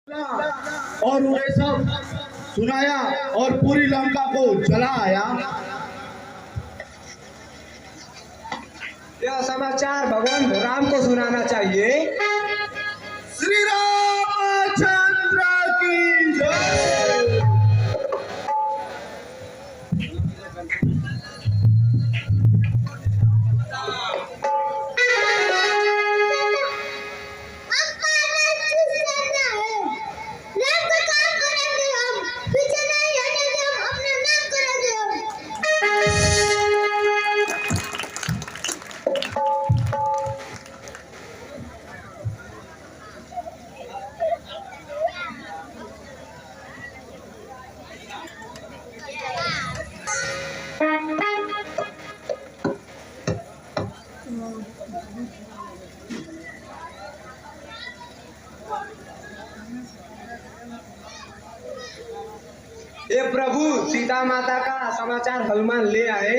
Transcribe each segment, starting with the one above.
और उन्हें सब सुनाया और पूरी लंका को जलाया। यह समाचार भगवान राम को सुनाना चाहिए। श्री रामचंद्र की जय। ये प्रभु सीता माता का समाचार हनुमान ले आए।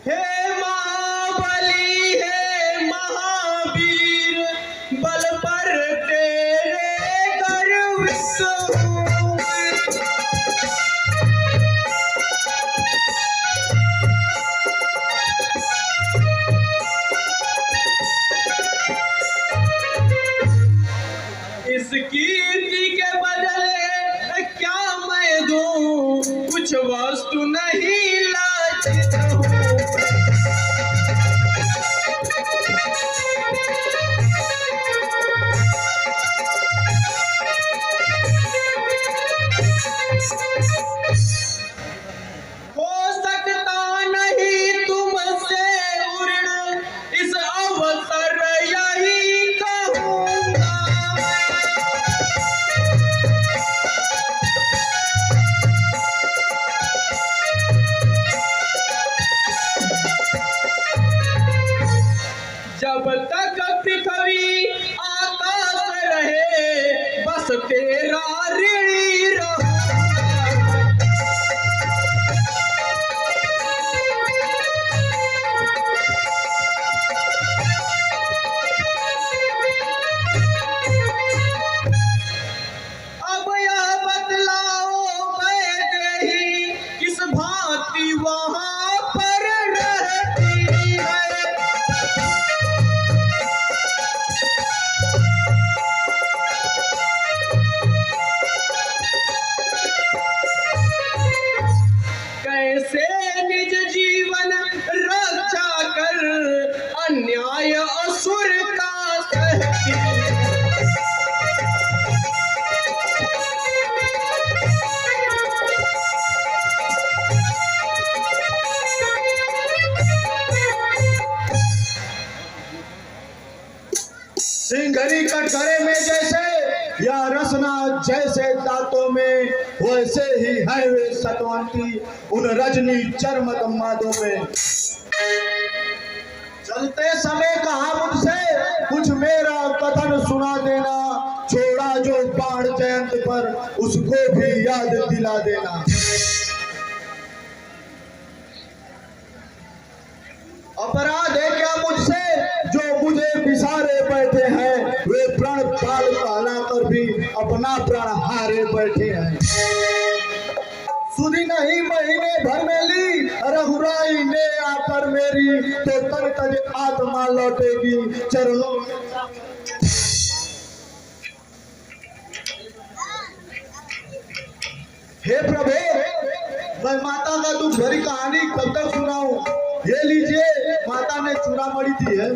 हे महाबली हे महावीर बल पर तेरे गर्व इस कीर्ति के बदले क्या मैं दूं, कुछ वस्तु नहीं लाजित हूँ। हो सकता नहीं तुमसे उड़, इस अवसर यही कहूँगा। जब तक पृथ्वी आकाश रहे, बस तेरा ऋणी रहूंगा। अब यह बदलाओ मैं नहीं, किस भांति वहां पर रहती है। कैसे निज जीवन रक्षा कर, अन्याय असुर का सहती है। सिंघरी कटघरे में जैसे, या रसना जैसे दांतों में, वैसे ही है वे सतवंती उन रजनी चर्मत मादों में। चलते समय कहा मुझसे, कुछ मेरा कथन सुना देना, छोड़ा जो बाण जयंत पर उसको भी याद दिला देना। अपराध है क्या मुझसे, जो मुझे बिसारे बैठे हैं, वे प्राण पाल कहला कर भी अपना प्राण हारे बैठे हैं। सुधी नहीं महीने भर में ली रघुराई ने आकर मेरी, तो तन तज आत्मा लौटेगी चरणों में। हे प्रभु, मैं माता का दुख भरी कहानी कब तक सुनाऊं? ये लीजिए, माता ने चूड़ामणि दी है।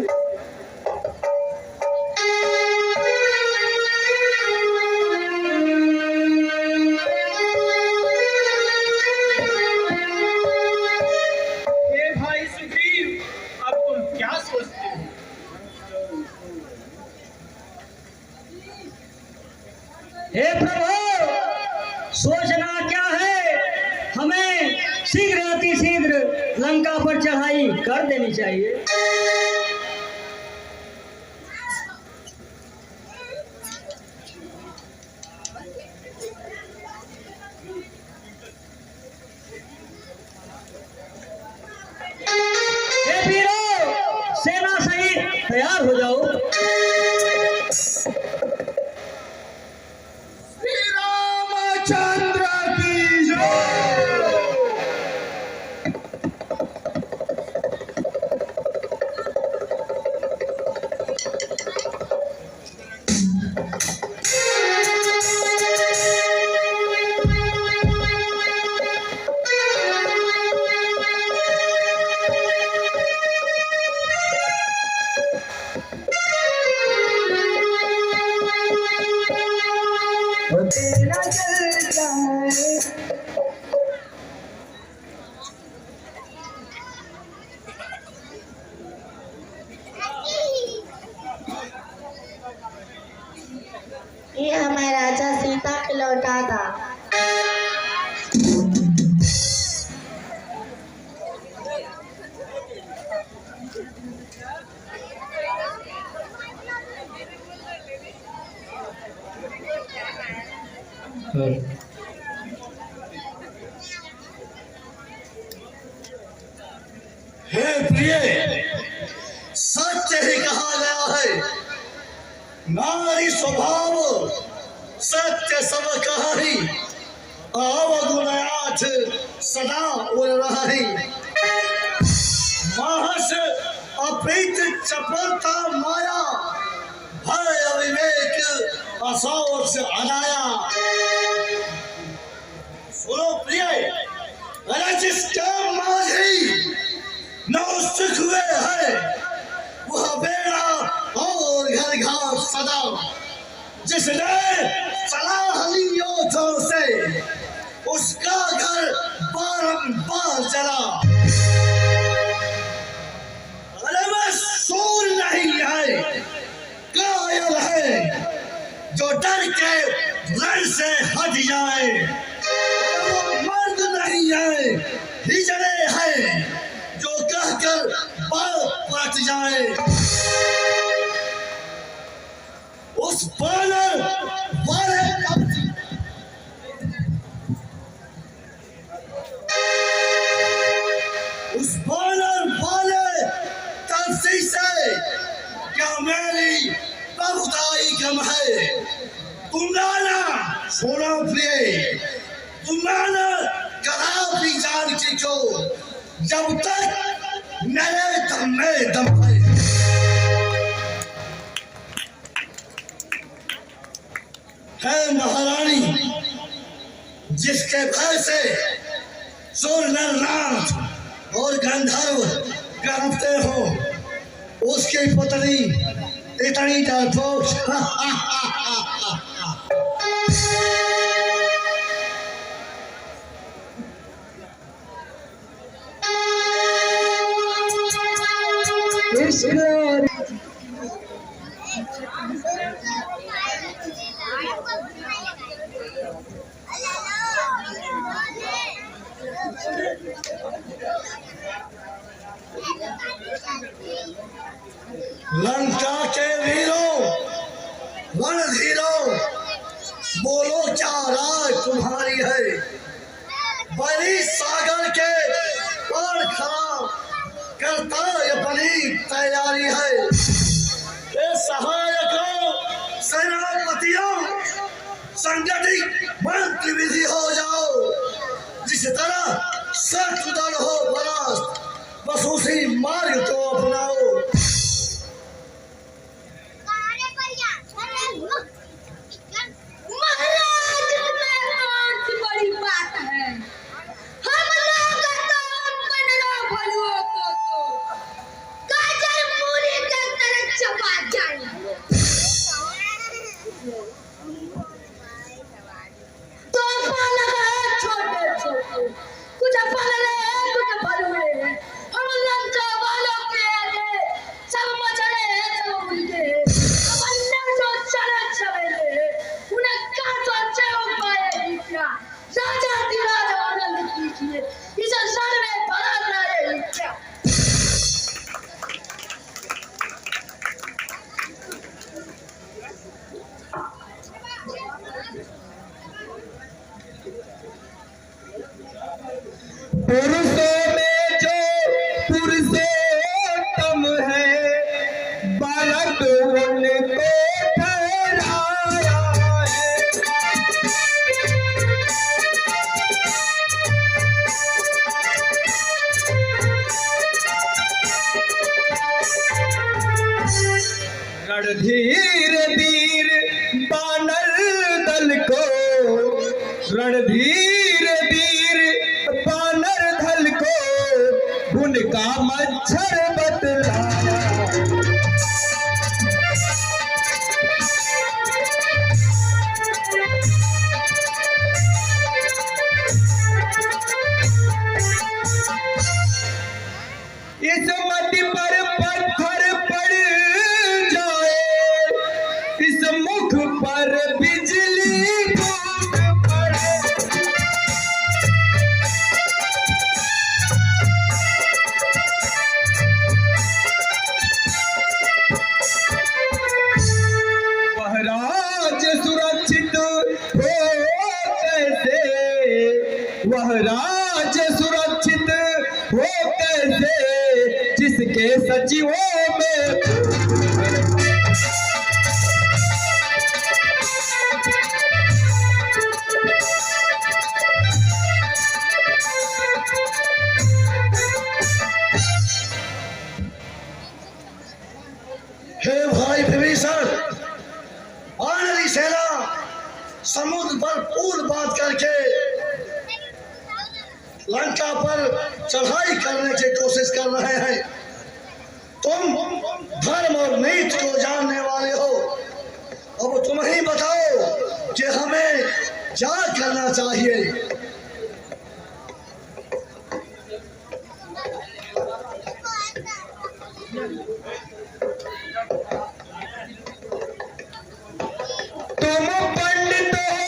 हे भाई सुग्रीव, अब तुम क्या सोचते हो? हे प्रभु, सोचना क्या है, हमें शीघ्र अति शीघ्र लंका पर चढ़ाई कर देनी चाहिए। रामचंद्र की जय। तेरा जल जाए ये हमें राजा सीता के लौटा था। हे प्रिय, सत्य ही कहा गया है, नारी स्वभाव सत्य सब कहाही, अवगुणयाथ सदा उड़ रही। महस अप्रीत चपलता माया, भय अविवेक असौच अनाया। सुनो प्रिय, अरे जिसका माझी नौ सुख हुए है, वह बेड़ा और घर घाट सदा। जिसने सलाह ली योद्धों से, उसका घर बारंबार जला। अरे वह सूर नहीं है, कायल है, जो डर के रण से हट जाए। वो मर्द नहीं है, हिजड़े है, जो कहकर बात पलट जाए। उस बानर वाले तपसी से क्या मेरी बहुताई कम है। तुम नाना सुनो प्रिय, तुम नाना कदापि जानकी को, जब तक मेरे दम में दम है। है महारानी, जिसके भय से सुर नरनाथ और गंधर्व कांपते हो, उसकी पत्नी इतनी डरपोक। लंका के वीरों, रणधीरों, बोलो क्या राय तुम्हारी है। बनी सागर के पार खड़ा करता अपनी तैयारी है। ये सहायकों, सेनापतियों, संगठित मंत्र विधि हो जाओ। जिस तरह शत्रुदल हो परास्त, बस उसी मार्ग को अपनाओ। तो धीरे धीरे बानर धल को उनका मच्छर बतलाया। इस मति पर पत्थर पड़ जाए, इस मुख पर बिजली टूट पड़े। वह राज सुरक्षित हो कैसे, वह राज सुरक्षित हो कैसे, जिसके सचिवों में हे भाई विभीषण, वानरी सेना समुद्र पर पुल बांध करके लंका पर चढ़ाई करने की कोशिश कर रहे हैं। तुम धर्म और नीति को जानने वाले हो, अब तुम ही बताओ कि हमें क्या करना चाहिए। तुम पंडित हो,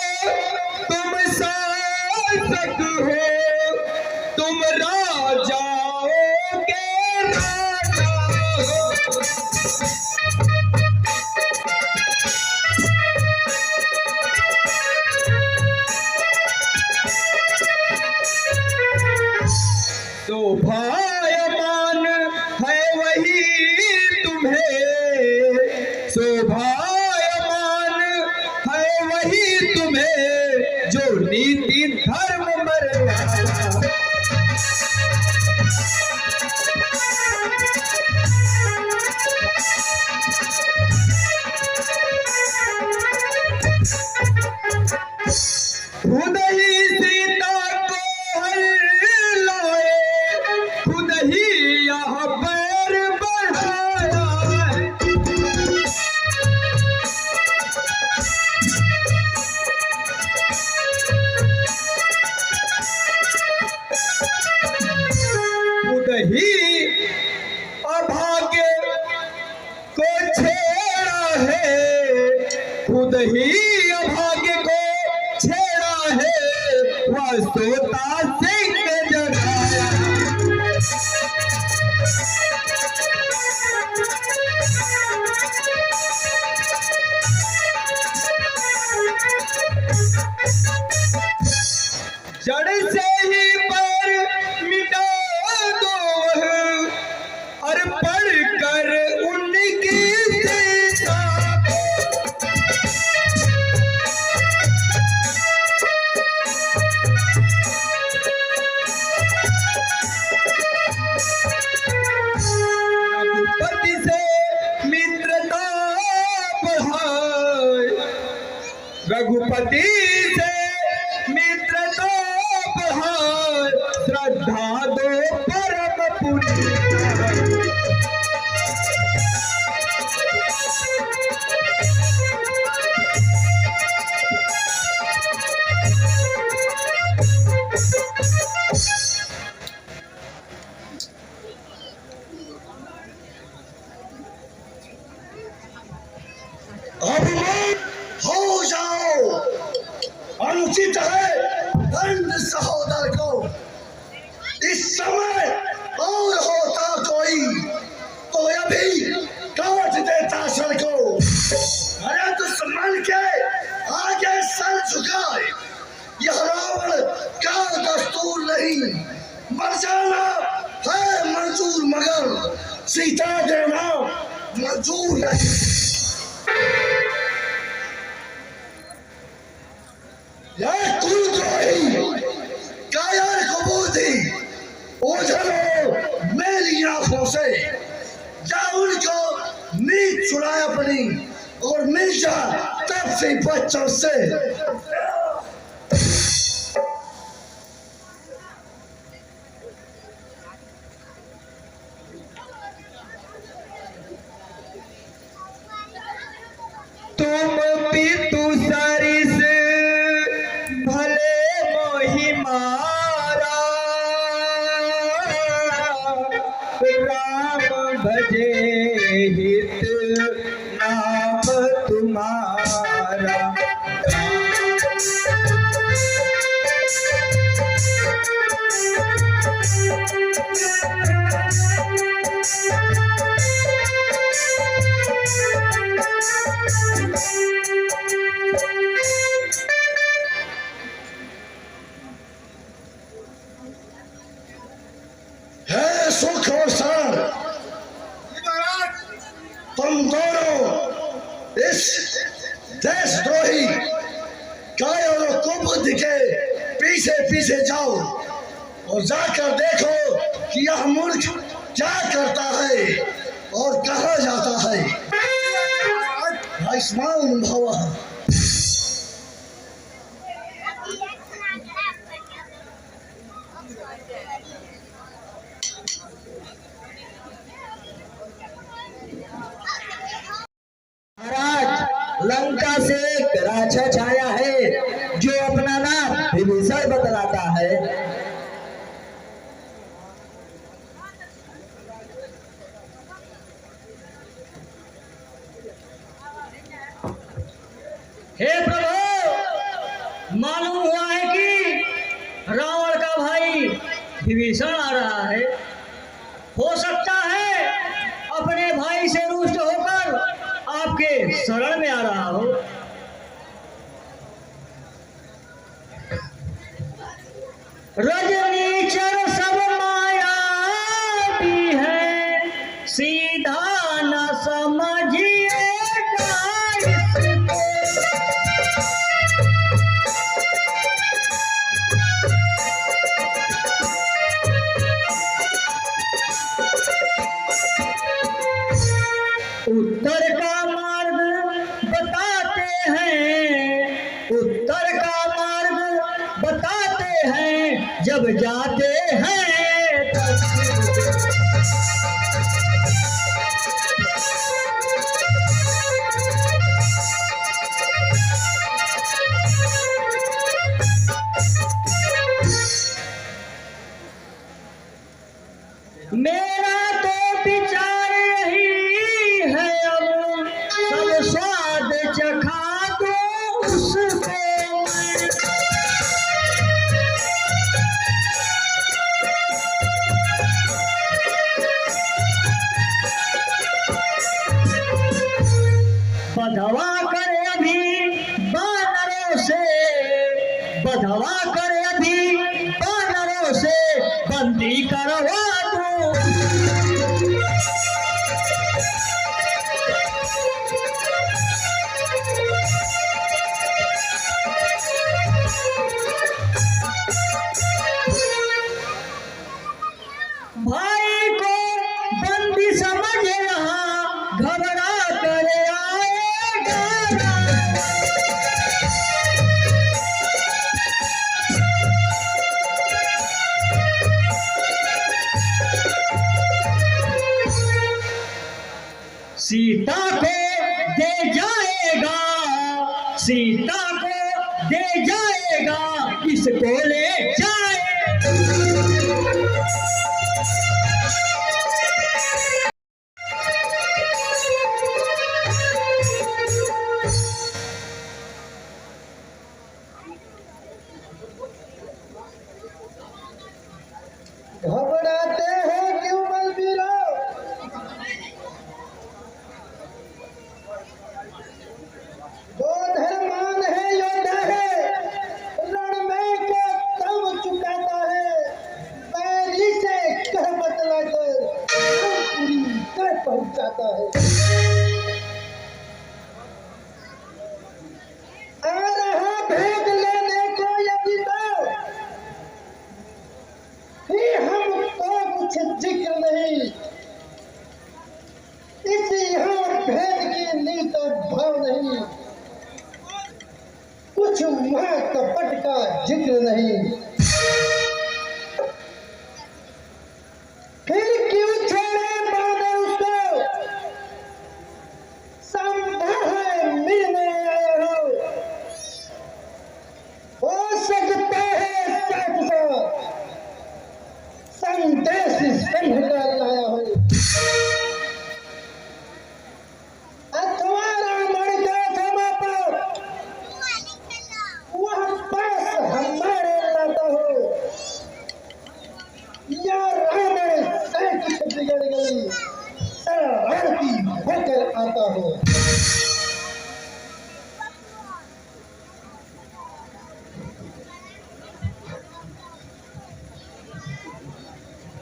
तुम शासक हो, तुम राजाओं के राजा हो। शोभायमान है वही तुम्हें, शोभायमान है वही तुम्हें, जो नीति धर्म मर्यादा। खुद ही सीता को हर लाए, खुद ही यहाँ पैर बढ़ाया है। खुद ही अभागे को छेड़ा है, खुद ही अभागे को छेड़ा है, वह सोता सिंह जगाया। जड़ से ही पर मिटा दो वह, और पढ़कर उनकी सीता को। रघुपति से मित्रता बढ़ाए, रघुपति से मित्रता बढ़ाए, श्रद्धा दो परम पुण्य। अभिमान हो जाओ, अनुचित है दंड सहोदर को। इस समय और होता कोई तो अभी काट देता सर को। अरे दुश्मन के आगे सर झुकाए, यह रावण का दस्तूर नहीं। मर जाना है मंजूर, मगर सीता देना मंजूर नहीं। यह कुलद्रोही कायर कुबूती ओझलों मेरी आंखों से, जा उनको नींद चुराए अपनी और मिल जा तब से बच्चों से। भजे हित नाम तुम्हारा। है सुख और शान, तुम दोनों इस देशद्रोही कायर और कुबुद्धि के पीछे पीछे जाओ और जाकर देखो कि यह मूर्ख क्या करता है और कहाँ जाता है। आयुष्मान भव। महाराज, लंका से एक राक्षस आया है जो अपना नाम विभीषण बतलाता है। हे प्रभु, मालूम हुआ है कि रावण का भाई विभीषण आ रहा है। हो सकता है अपने भाई से रुष्ट होकर आपके शरण में आ रहा हो। रजनीचर सब माया भी है, सीधा न समझिएगा इसको। उत्तर का मार्ग बताते हैं, उत्तर का मार्ग बताते हैं, जब जाते हैं तब। मेरा तो विचार यही है, अब सब स्वाद चखा दो उसको मैं। बधवा कर अभी बानरों से, बधवा कर अभी बानरों से, बंदी करवा दो। भाई को बंदी समझ रहा, घबरा कर आएगा। सीता को दे जाएगा, सीता को दे जाएगा, इसको ले जाए। घबराते हो क्यों बलबीरो? वो धर्मान है, योद्धा है, रण में के दम चुकाता है, बैरी से कह बतला कर पूरी कह पहुंचाता है। आ रहा भेद लेने को यदि तो ही हमको कुछ जिक्र नहीं, इस यहाँ भेद की नीत भाव नहीं, कुछ माँ कपट का जिक्र नहीं। फिर क्यों छोड़े बांधे उसको, संभव है मिलने आए हो सकता है साथ साथ संदेश संग लाया हो।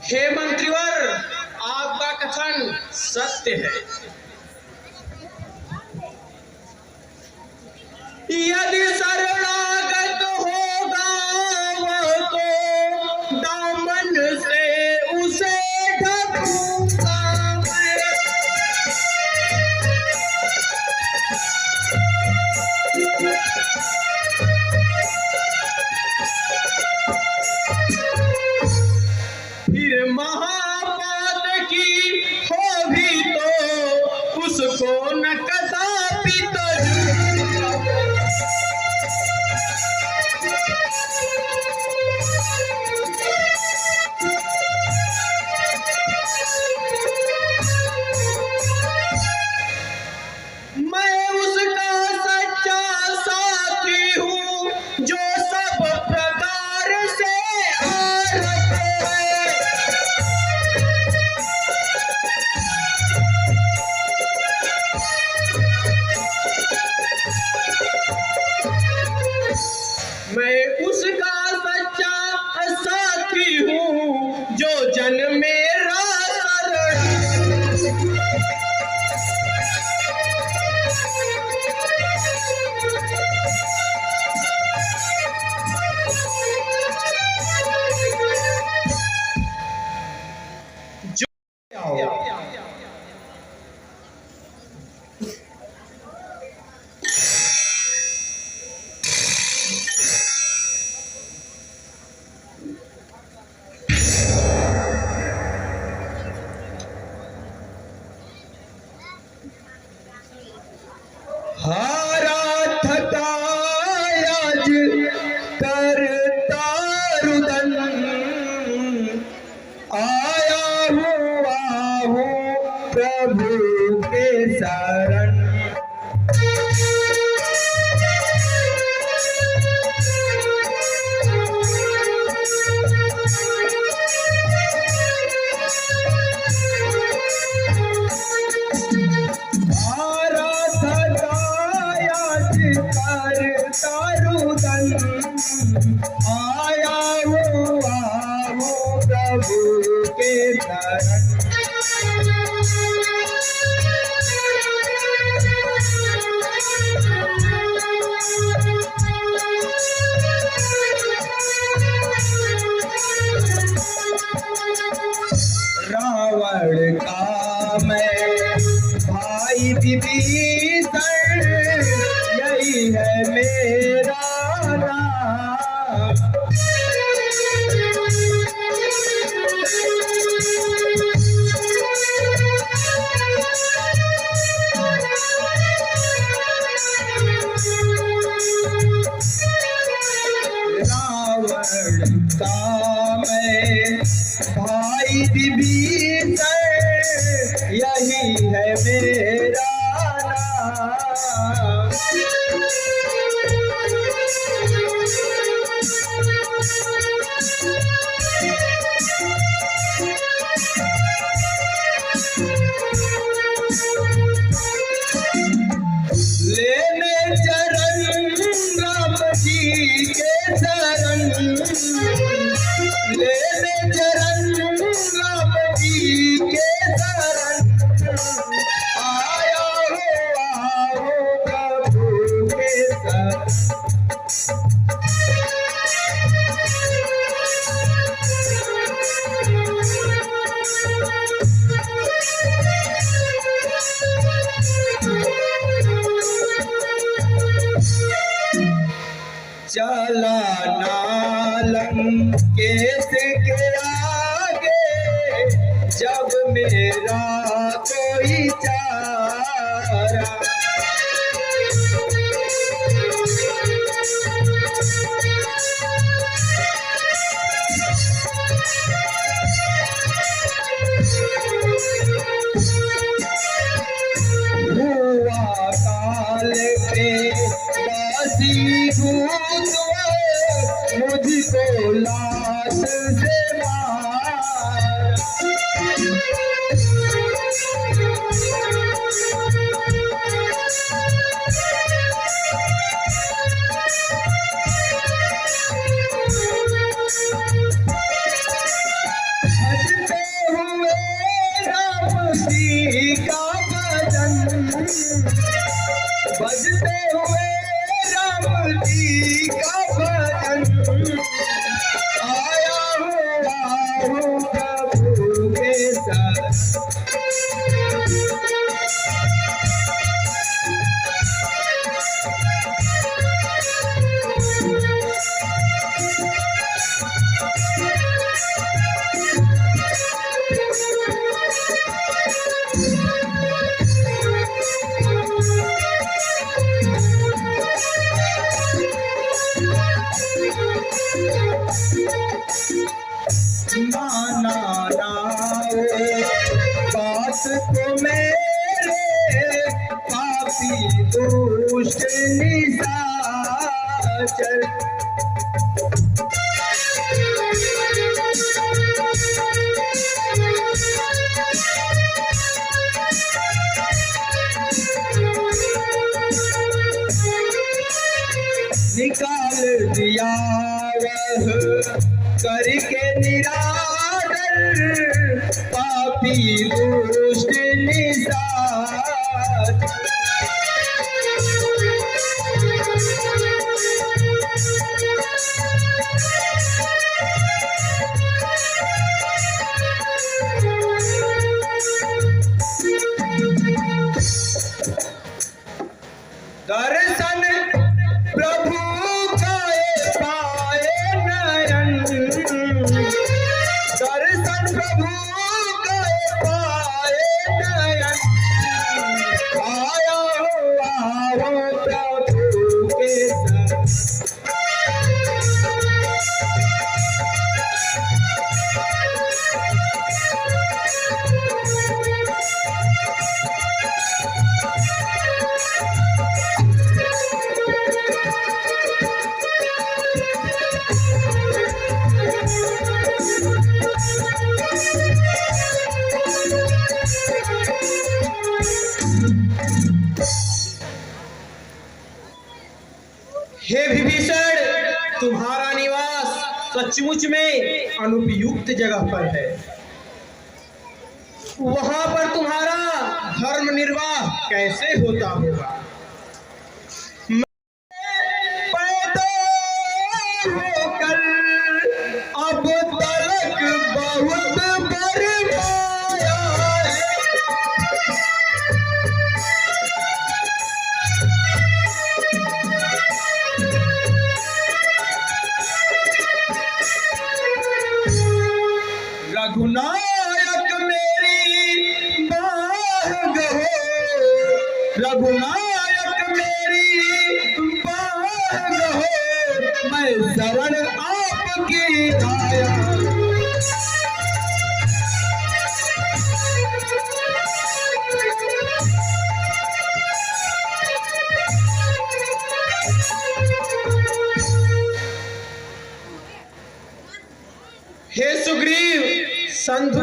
हे मंत्रीवर, आपका कथन सत्य है। यदि शरणागत होगा वह तो दामन से उसे ढकूंगा मैं। फिर महापात की हो भी तो उसको न कदापि तजूंगा। मैं उसका सच्चा साथी हूँ जो सब प्रकार से आरत है। मैं उसका सच्चा साथी हूँ जो जन मेरा शरण। हारा थका आज करता रुदन, आया हूँ प्रभु के शरण। तारुदन आया हूँ प्रभु के शरण। रावण का मैं भाई विभीषण, यही है मेरा नाम। रावण का मैं भाई विभीषण, यही है मेरा नाम। लेने चरण राम जी के शरण, लेने चरण राम जी के शरण। आया हो प्रभु के शरण। चला नालम केस के आगे, जब मेरा कोई चारा। हुआ काल पे बासीभूत, मुझको लाश से मार। माना नाओ बात को मेरे पापी दुष्ट निशाचर। निकाल दिया वह करके निरादर पापी दुष्ट निशाचर। दर्शन प्रभु काए पाए नयन, दर्शन प्रभु काए पाए नयन। आया आओ प्रभु के संग। हे विभीषण, तुम्हारा निवास सचमुच में अनुपयुक्त जगह पर है। वहां पर तुम्हारा धर्म निर्वाह कैसे होता होगा? पैदा होकर अब तलक बहुत बरमाया है। रघुनायक मेरी बाह गहो, रघुनायक मेरी बाह गहो, मैं शरण आपकी आया। हे सुग्रीव,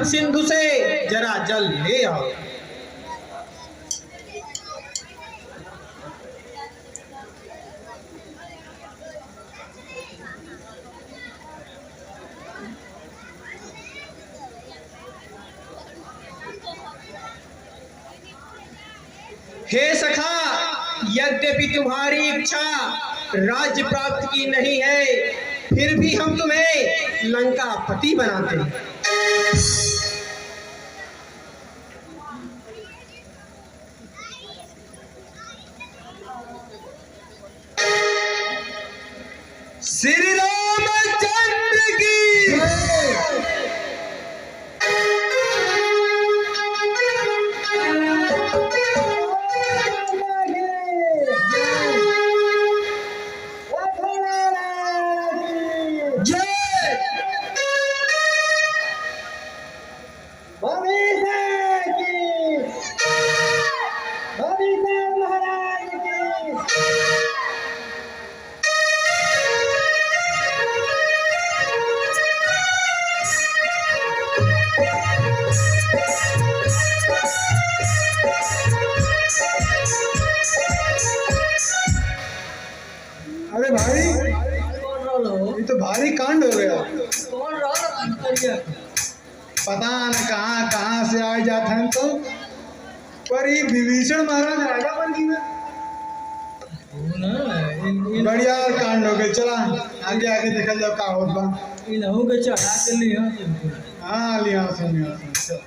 सिंधु से जरा जल ले आओ। हे सखा, यद्यपि तुम्हारी इच्छा राज्य प्राप्त की नहीं है, फिर भी हम तुम्हें लंका पति बनाते हैं। श्री रामचंद्र की अरे भाई, ये तो भारी कांड हो गया। कौन रहा करिए? पता न कहाँ कहाँ से आ जाते हैं तो, पर ये विभीषण महाराज राजा बन गए। बढ़िया कांड हो गए। चला आगे आगे देखा जाओ का होत बा। इनहु के चढ़ा के लिया। हाँ लिया सुन चल।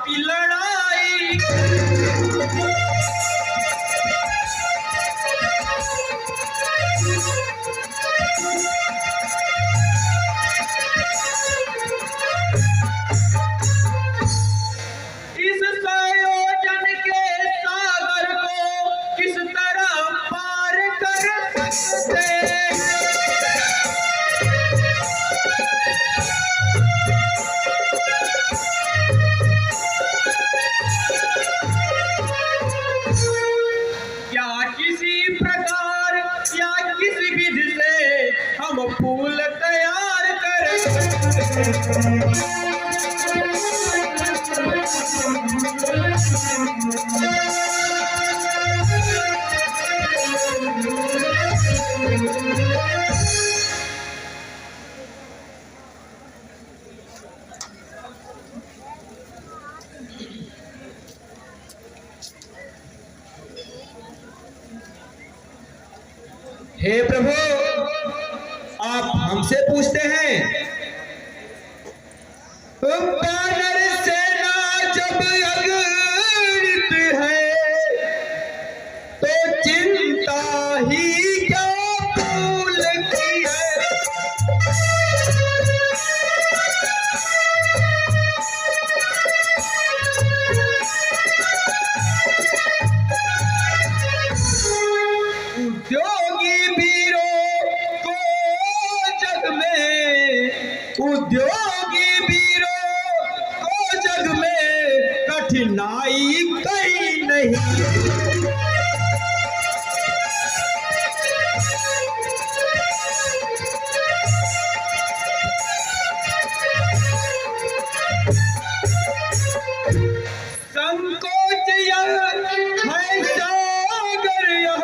की लड़ाई। इस संयोजन के सागर को किस तरह पार कर सकते हैं? क्या किसी प्रकार या किसी विधि से हम फूल तैयार कर सकते हैं? हे प्रभु, आप हमसे पूछते हैं? वानर सेना जब अगणित है तो चिंता ही क्या फूल की है। उद्योगी वीरों को जग में कठिनाई कहीं नहीं। संकोच यह है सागर, यह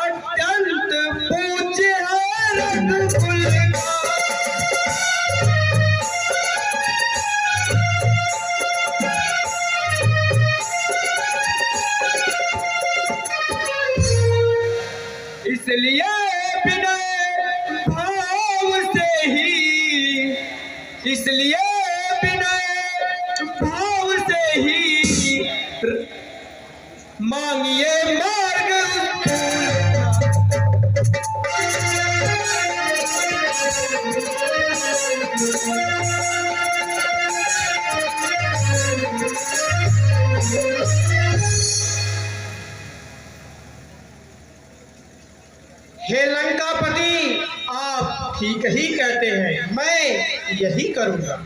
अत्यंत पूज्य है रघुकुल का। इसलिए विनय भाव से ही, इसलिए विनय भाव से ही मांगिए मार्ग हे लंकापति, आप ठीक ही कहते हैं, मैं यही करूंगा।